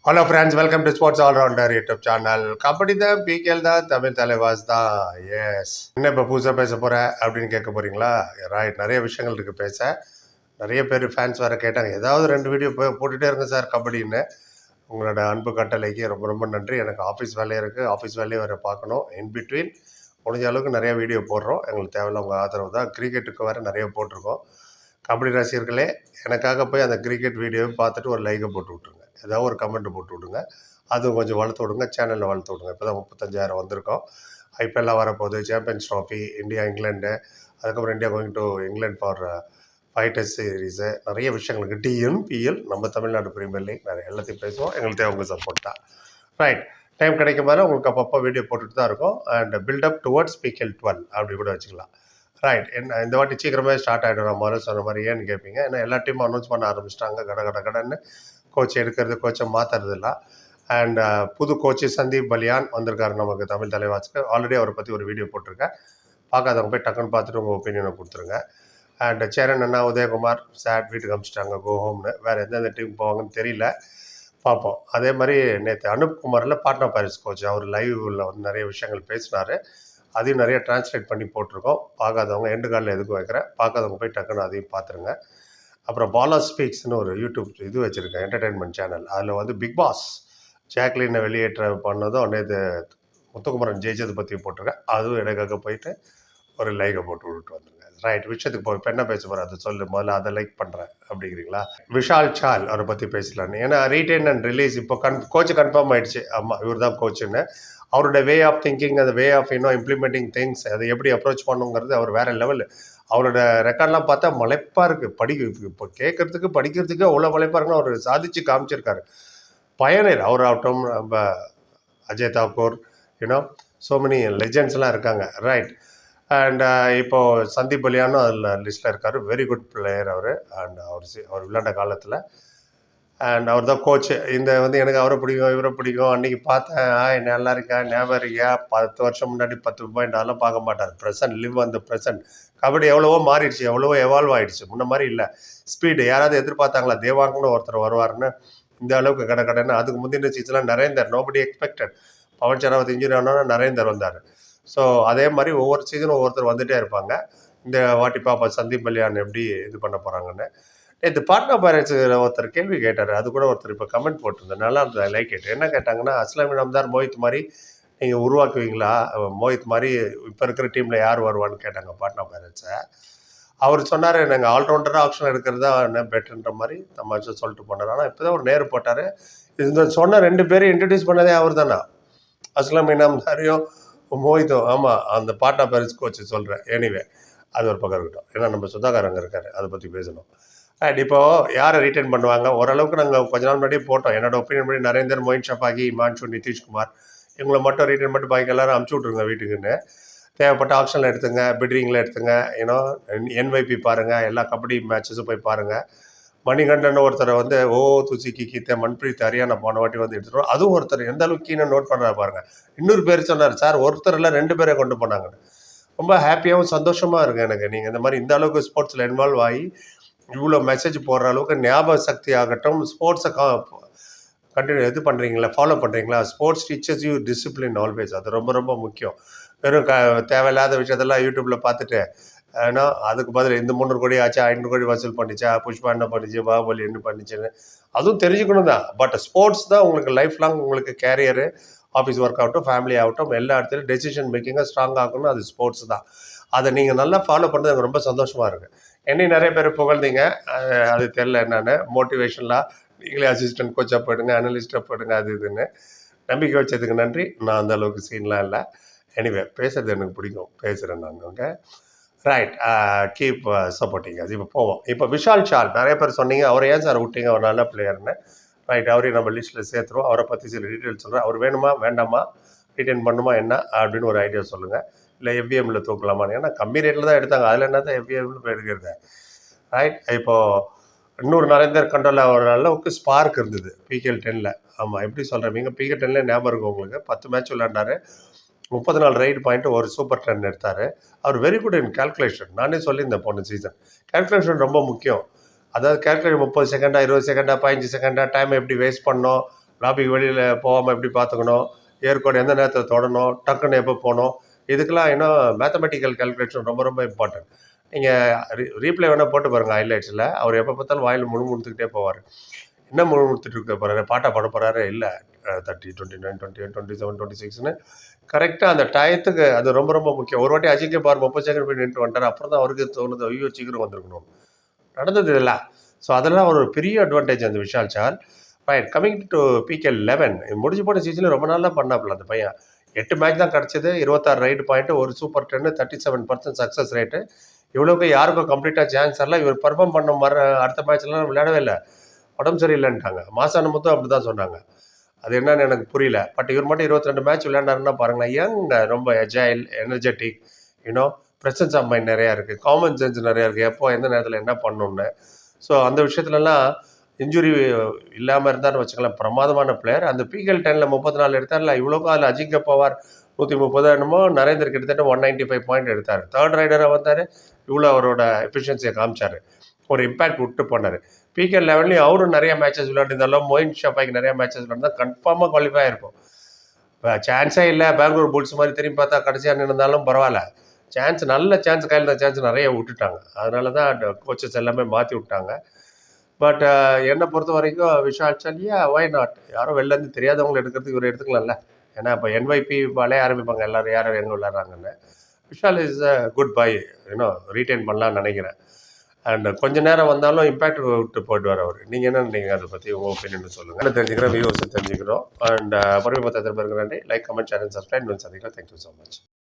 Hello friends, welcome to sports allrounder YouTube channel. Kabaddi தான், PKL தான், தமிழ் தலைவாஸ் தான். எஸ், என்ன இப்போ புதுசாக பேச போகிற அப்படின்னு கேட்க போகிறீங்களா? ரைட், நிறைய விஷயங்கள் இருக்குது பேச. நிறைய பேர் ஃபேன்ஸ் வேறு கேட்டாங்க, ஏதாவது 2 வீடியோ போட்டுகிட்டே இருங்க சார் கபடின்னு. உங்களோட அன்பு கட்டளைக்கு ரொம்ப ரொம்ப நன்றி. எனக்கு ஆஃபீஸ் வேலையாக இருக்குது, ஆஃபீஸ் வேலையை வேறு பார்க்கணும். இன் பிட்வீன் முடிஞ்ச அளவுக்கு நிறைய வீடியோ போடுறோம். எங்களுக்கு தேவையில்ல உங்கள் ஆதரவு தான். கிரிக்கெட்டுக்கு வேறு நிறைய போட்டிருக்கோம். கபடி ரசிகர்களே, எனக்காக போய் அந்த கிரிக்கெட் வீடியோவை பார்த்துட்டு ஒரு லைக்கை போட்டு விட்ருங்க, ஏதாவது ஒரு கமெண்ட் போட்டு விடுங்க. அது கொஞ்சம் வளர்த்து விடுங்க, சேனலில் வளர்த்து விடுங்க. இப்போ தான் 35,000 வந்திருக்கோம். ஐபிஎல்லாம் வரப்போகுது, சாம்பியன்ஸ் ட்ராஃபி, இந்தியா இங்கிலாண்டு, அதுக்கப்புறம் India going to England for 5 test series, நிறைய விஷயங்களுக்கு டிஎன்பிஎல், நம்ம தமிழ்நாடு பிரீமியர் லீக், நிறைய எல்லாத்தையும் பேசுவோம். எங்களுக்கு தேவை உங்கள் சப்போர்ட் தான். ரைட், டைம் கிடைக்கும் போது உங்களுக்கு அப்பப்போ வீடியோ போட்டுட்டு தான் இருக்கும். அண்ட் பில்டப் டுவர்ட்ஸ் பிகேஎல் 12 அப்படி கூட வச்சுக்கலாம். ரைட், என்ன இந்த வாட்டி சீக்கிரமே ஸ்டார்ட் ஆகிடும். நான் முதல்ல சொன்ன மாதிரி ஏன்னு கேட்பீங்க. ஏன்னா எல்லா டீமும் அனௌன்ஸ் பண்ண ஆரம்பிச்சிட்டாங்க கடன்னு. கோச் எடுக்கிறது, கோச்சை மாற்றுறது இல்லை. அண்ட் புது கோச்சு சந்தீப் பலியான் வந்திருக்காரு நமக்கு தமிழ் தலைவாசுக்கு. ஆல்ரெடி அவரை பற்றி ஒரு வீடியோ போட்டிருக்கேன். பார்க்காதவங்க போய் டக்குன்னு பார்த்துட்டு உங்கள் ஒப்பீனியனை கொடுத்துருங்க. அண்ட் சேரன் அண்ணா, உதயகுமார் சார் வீட்டுக்கு அனுப்பிச்சிட்டாங்க, கோ ஹோம்னு. வேறு எந்தெந்த டீம் போவாங்கன்னு தெரியல, பார்ப்போம். அதே மாதிரி நேற்று அனுப்குமாரில் பாட்னா பாரிஸ் கோச், அவர் லைவில் வந்து நிறைய விஷயங்கள் பேசினார். அதையும் நிறைய டிரான்ஸ்லேட் பண்ணி போட்டிருக்கோம். பார்க்காதவங்க எண்டு காலில் எதுக்கு வைக்கிறேன், பார்க்காதவங்க போய் டக்குன்னு அதையும் பார்த்துருங்க. அப்புறம் பாலா ஸ்பீக்ஸ்னு ஒரு யூடியூப் இது வச்சுருக்கேன், என்டர்டெயின்மெண்ட் சேனல். அதில் வந்து பிக் பாஸ் ஜாக்லினை வெளியேற்ற பண்ணதும் நேற்று முத்துக்குமரன் ஜெயிச்சதை பற்றி போட்டிருக்கேன். அதுவும் எனக்காக போயிட்டு ஒரு லைக்கை போட்டு விட்டுட்டு வந்துருங்க. ரைட், விஷயத்துக்கு போய் இப்போ என்ன பேச போகிறேன் அதை சொல்லு. முதல்ல அதை லைக் பண்ணுறேன் அப்படிங்கிறீங்களா? விஷால் சால் அவரை பற்றி பேசலான்னு. ஏன்னா ரீடைன் அண்ட் ரிலீஸ் இப்போ கோச்சு கன்ஃபார்ம் ஆகிடுச்சு. ஆமாம், இவர் தான் கோச்சுன்னு. அவரோட வே ஆஃப் திங்கிங், அந்த வே ஆஃப் இம்ப்ளிமெண்டிங் திங்ஸ், அதை எப்படி அப்ரோச் பண்ணுங்கிறது அவர் வேறு லெவலு. அவரோட ரெக்கார்ட்லாம் பார்த்தா மலைப்பாக இருக்குது. இப்போ கேட்குறதுக்கு படிக்கிறதுக்கு அவ்வளோ மலைப்பாக இருக்குன்னு அவர் சாதிச்சு காமிச்சிருக்காரு. பயனர் அவர் ஆகட்டும், நம்ம அஜய் தாக்கூர், ஸோ மெனி லெஜெண்ட்ஸ்லாம் இருக்காங்க. ரைட், அண்ட் இப்போது சந்தீப் பலியானும் அதில் லிஸ்ட்டில் இருக்கார். வெரி குட் பிளேயர் அவர். அண்ட் அவர் விளையாண்ட காலத்தில் அண்ட் அவர் தான் கோச்சு. இந்த வந்து எனக்கு அவரை பிடிக்கும், இவரை பிடிக்கும். அன்றைக்கி பார்த்தேன், நல்லா இருக்கா, ஞாபகம் இருக்கியா, 10 வருஷம் முன்னாடி 10 பாயிண்ட் அதெல்லாம் பார்க்க மாட்டார். ப்ரெசன்ட், லிவ் அந்த ப்ரெசன்ட். கபடி எவ்வளவோ மாறிடுச்சு, எவ்வளவோ எவால்வ் ஆகிடுச்சு. முன்ன மாதிரி இல்லை. ஸ்பீடு யாராவது எதிர்பார்த்தாங்களா தேவாங்கன்னு ஒருத்தர் வருவார்னு இந்த அளவுக்கு கடன்னு? அதுக்கு முந்தின சீசன்லாம் Narender, nobody expected. Pawan Sehrawat injury ஆனால் நரேந்தர் வந்தார். ஸோ அதே மாதிரி ஒவ்வொரு சீசனும் ஒவ்வொருத்தர் வந்துகிட்டே இருப்பாங்க. இந்த வாட்டி பாப்பா சந்தீப் பலியான் எப்படி இது பண்ண போகிறாங்கன்னு. நேற்று பாட்னா பைரேட்ஸ் ஒருத்தர் கேள்வி கேட்டார். அது கூட ஒருத்தர் இப்போ கமெண்ட் போட்டிருந்தேன், நல்லா இருந்தது, லைக் கேட்டு. என்ன கேட்டாங்கன்னா, அஸ்லாம் இனாம்தார் மோஹித் மாதிரி நீங்கள் உருவாக்குவீங்களா? மோஹித் மாதிரி இப்போ இருக்கிற டீமில் யார் வருவான்னு கேட்டாங்க பாட்னா பைரேட்ஸை. அவர் சொன்னார், நாங்கள் ஆல்ரவுண்டராக ஆப்ஷன் எடுக்கிறது தான் என்ன பெட்டர்ன்ற மாதிரி தமாஷா சொல்லிட்டு போனார். ஆனால் இப்போ தான் ஒரு நேரு போட்டார். இந்த சொன்ன 2 பேரையும் இன்ட்ரடியூஸ் பண்ணதே அவர் தானா, அஸ்லாம் இனாம்தாரையும் மோஹித்தும். ஆமாம், அந்த பாட்னா பைரேட்ஸ் கோச்சு சொல்கிறேன். எனிவே, அது ஒரு பக்கம் இருக்கட்டும். ஏன்னா நம்ம சுதாகரங்க இருக்கார், அதை பற்றி பேசணும். அண்ட் இப்போது யாரை ரீட்டைன் பண்ணுவாங்க? ஓரளவுக்கு நாங்கள் கொஞ்ச நாள் முன்னாடியே போட்டோம். என்னோட ஒப்பீனியன் படி நரேந்தர், மொயின் ஷஃபாகி, இமான்ஷு, நிதிஷ்குமார், இவங்களை மட்டும் ரீட்டைன் பண்ணிட்டு பாக்கி எல்லாரும் அமுச்சு விட்ருங்க வீட்டுக்குன்னு. தேவைப்பட்ட ஆப்ஷனில் எடுத்துங்க, பிட்ரிங்கில் எடுத்துங்க. என்வைபி பாருங்கள், எல்லா கபடி மேட்சஸும் போய் பாருங்கள். மணிகண்டன் ஒருத்தரை வந்து தூசி கீத்த மன்பிரீத் ஹரியானா போன வாட்டி வந்து எடுத்துட்டோம். அதுவும் ஒருத்தர் எந்த அளவுக்கு கீழே நோட் பண்ணுறா பாருங்கள். இன்னொரு பேர் சொன்னார், சார் ஒருத்தர் இல்லை 2 பேரை கொண்டு போனாங்கன்னு. ரொம்ப ஹாப்பியாகவும் சந்தோஷமாக இருக்குது எனக்கு. நீங்கள் இந்த மாதிரி இந்த அளவுக்கு ஸ்போர்ட்ஸில் இன்வால்வ் ஆகி இவ்வளோ மெசேஜ் போடுற அளவுக்கு ஞாபக சக்தி ஆகட்டும், ஸ்போர்ட்ஸை கண்டினியூ இது பண்ணுறீங்களா, ஃபாலோ பண்ணுறீங்களா? Sports teachers you discipline always. அது ரொம்ப ரொம்ப முக்கியம். வெறும் தேவையில்லாத விஷயத்தெல்லாம் யூடியூப்பில் பார்த்துட்டு, ஏன்னா அதுக்கு பதில் இந்த 300 கோடி ஆச்சா, 500 கோடி வசூல் பண்ணிச்சா, புஷ்பா என்ன பண்ணிச்சு, பாகுபலி என்ன பண்ணிச்சுன்னு அதுவும் தெரிஞ்சுக்கணும் தான். பட் ஸ்போர்ட்ஸ் தான் உங்களுக்கு லைஃப் லாங் உங்களுக்கு கேரியரு, ஆஃபீஸ் ஒர்க் ஆகட்டும், ஃபேமிலி ஆகட்டும், எல்லா இடத்துலையும் டெசிஷன் மேக்கிங்காக ஸ்ட்ராங் ஆகணும். அது ஸ்போர்ட்ஸ் தான். அதை நீங்கள் நல்லா ஃபாலோ பண்ணுறது எனக்கு ரொம்ப சந்தோஷமாக இருக்குது. என்னையும் நிறைய பேர் புகழ்ந்தீங்க, அது தெரில என்னென்னு. மோட்டிவேஷனலாக நீங்களே அசிஸ்டன்ட் கோச்சாக போயிடுங்க, அனலிஸ்ட்டாக போயிடுங்க, அது இதுன்னு நம்பிக்கை வச்சதுக்கு நன்றி. நான் அந்த அளவுக்கு சீன்லாம் இல்லை. எனிவே, பேசுகிறது எனக்கு பிடிக்கும், பேசுகிறேன் நான். Okay, right, keep supporting. அது இப்போ போவோம். இப்போ விஷால் சால் நிறைய பேர் சொன்னீங்க, அவரை ஏன் சார் விட்டீங்க, அவர் நல்ல பிளேயர்னு. ரைட், அவரையும் நம்ம லிஸ்ட்டில் சேர்த்துருவோம். அவரை பற்றி சில டீட்டெயில்ஸ் சொல்கிறேன். அவர் வேணுமா வேண்டாமா, ரீட்டைன் பண்ணுமா என்ன அப்படின்னு ஒரு ஐடியா சொல்லுங்கள். இல்லை எஃப்விஎம்மில் தூக்கலாமான்னு. ஏன்னா கம்மி ரேட்டில் தான் எடுத்தாங்க, அதில் என்ன தான் எஃப்விஎம்மில் போய் எடுக்கிறது. ரைட், இப்போது இன்னொரு நரேந்தர் கண்டோல ஒரு அளவுக்கு ஸ்பார்க் இருந்தது பிகேஎல் 10ல். ஆமாம், எப்படி சொல்கிறீங்க, பிகேஎல் 10ல் ஞாபகம் இருக்கும் உங்களுக்கு. 10 மேட்ச் விளையாண்டார், 34 ரைடு பாயிண்ட், ஒரு சூப்பர் 10 எடுத்தார். அவர் வெரி குட் இன் கால்குலேஷன். நானே சொல்லியிருந்தேன் போன சீசன், கால்குலேஷன் ரொம்ப முக்கியம். அதாவது கால்குலேஷன் 30 செகண்டா, 20 செகண்டா, 15 செகண்டா, டைம் எப்படி வேஸ்ட் பண்ணோம், லாபிக்கு வெளியில் போகாமல் எப்படி பார்த்துக்கணும், ஏர்கோடு எந்த நேரத்தில் தொடணும், டக்குன்னு எப்போ போகணும், இதுக்கெல்லாம் இன்னும் மேத்தமெட்டிக்கல் கால்குலேஷன் ரொம்ப ரொம்ப இம்பார்ட்டன்ட். நீங்கள் ரீப்ளே வேணால் போட்டு பாருங்கள் ஹைலைட்ஸில். அவர் எப்போ பார்த்தாலும் வாயில் முணுமுணுத்துக்கிட்டே போவார். என்ன முணுமுணுத்துட்டு இருக்க போகிறாரு, பாட்டா பாட போகிறாரு, இல்லை 30, 29, 28, 27, 26ன்னு கரெக்டாக அந்த டயத்துக்கு அது ரொம்ப ரொம்ப முக்கியம். ஒரு வாட்டி அஜிங்கே பார் 30 செகண்ட் போய் நின்று வந்துட்டார். அப்புறம் தான் அவருக்கு தோணுது, ஐயோ சீக்கிரம் வந்திருக்கணும். நடந்தது இதெல்லாம். ஸோ அதெல்லாம் ஒரு பெரிய அட்வான்டேஜ் அந்த Vishal sir. Right, coming to PK 11 முடிஞ்சு போன சீசனில் ரொம்ப நாளாக பண்ணாப்புல அந்த பையன். 8 மேட்ச் தான் கிடச்சிது, 26 ரைடு பாயிண்ட்டு, ஒரு சூப்பர் 10, 37% சக்ஸஸ் ரேட்டு. இவ்வளோக்கு யாருக்கும் கம்ப்ளீட்டாக சான்ஸ் வரல. இவர் பர்ஃபார்ம் பண்ண அடுத்த மேட்ச்லாம் விளையாடவே இல்லை, உடம்பு சரியில்லைன்ட்டாங்க. மாசான மொத்தம் அப்படி தான் சொன்னாங்க. அது என்னன்னு எனக்கு புரியல. பட் இவர் மட்டும் 22 மேட்ச் விளையாண்டாருன்னா பாருங்களேன், யங், ரொம்ப agile, energetic, you know presence of mind நிறையா இருக்குது, காமன் சென்ஸ் நிறையா இருக்குது, எப்போ எந்த நேரத்தில் என்ன பண்ணணும்னு. ஸோ அந்த விஷயத்துலலாம் இன்ஜுரி இல்லாமல் இருந்தார்னு வச்சுக்கலாம், பிரமாதமான பிளேயர். அந்த பிகேஎல் 10ல் 34 எடுத்தார்ல, இவ்வளோக்கும் அதில் அஜிங்க பவார் 130 என்னமோ, நரேந்தர் கிட்டத்தட்ட 195 பாயிண்ட் எடுத்தார். தேர்ட் ரைடராக வந்தார், இவ்வளோ அவரோட எஃபிஷியன்சியை காமிச்சார், ஒரு இம்பேக்ட் விட்டு போனார். பிகே 11லையும் அவரும் நிறைய மேட்சஸ் விளையாண்டிருந்தாலும், மொயின் ஷாபாய்க்கு நிறைய மேட்சஸ் விளையாண்டா கன்ஃபார்மாக குவாலிஃபை ஆகிருக்கும். இப்போ சான்ஸே இல்லை, பெங்களூர் புல்ஸ் மாதிரி திரும்பி பார்த்தா கடைசியாக நின்றுந்தாலும் பரவாயில்ல. சான்ஸ், நல்ல சான்ஸ், கையில் இருந்த சான்ஸ் நிறைய விட்டுட்டாங்க. அதனால தான் கோச்சஸ் எல்லாமே மாற்றி விட்டாங்க. பட் என்னை பொறுத்த வரைக்கும் விஷால் சாலியா ஒய் நாட், யாரும் வெளிலேருந்து தெரியாதவங்களை எடுக்கிறதுக்கு இவர் எடுத்துக்கலாம்ல. ஏன்னா இப்போ என்வைபி விளைய ஆரம்பிப்பாங்க எல்லோரும், யாரும் எங்கே விளையாடுறாங்கன்னு. Vishal is a good buy, இன்னும் ரீட்டைன் பண்ணலான்னு நினைக்கிறேன். அண்ட் கொஞ்ச நேரம் வந்தாலும் இம்பாக்ட் விட்டு போயிட்டு அவர். நீங்கள் என்ன நினைக்கிறீங்க அதை பற்றி, உங்கள் ஒப்பீனியன் சொல்லுங்கள். என்ன தெரிஞ்சுக்கிறோம், வியூவர்ஸை தெரிஞ்சுக்கிறோம். அண்ட் பரவி பார்த்து நன்றி. Like, comment, share and subscribe. சந்திக்கிறோம். Thank you so much.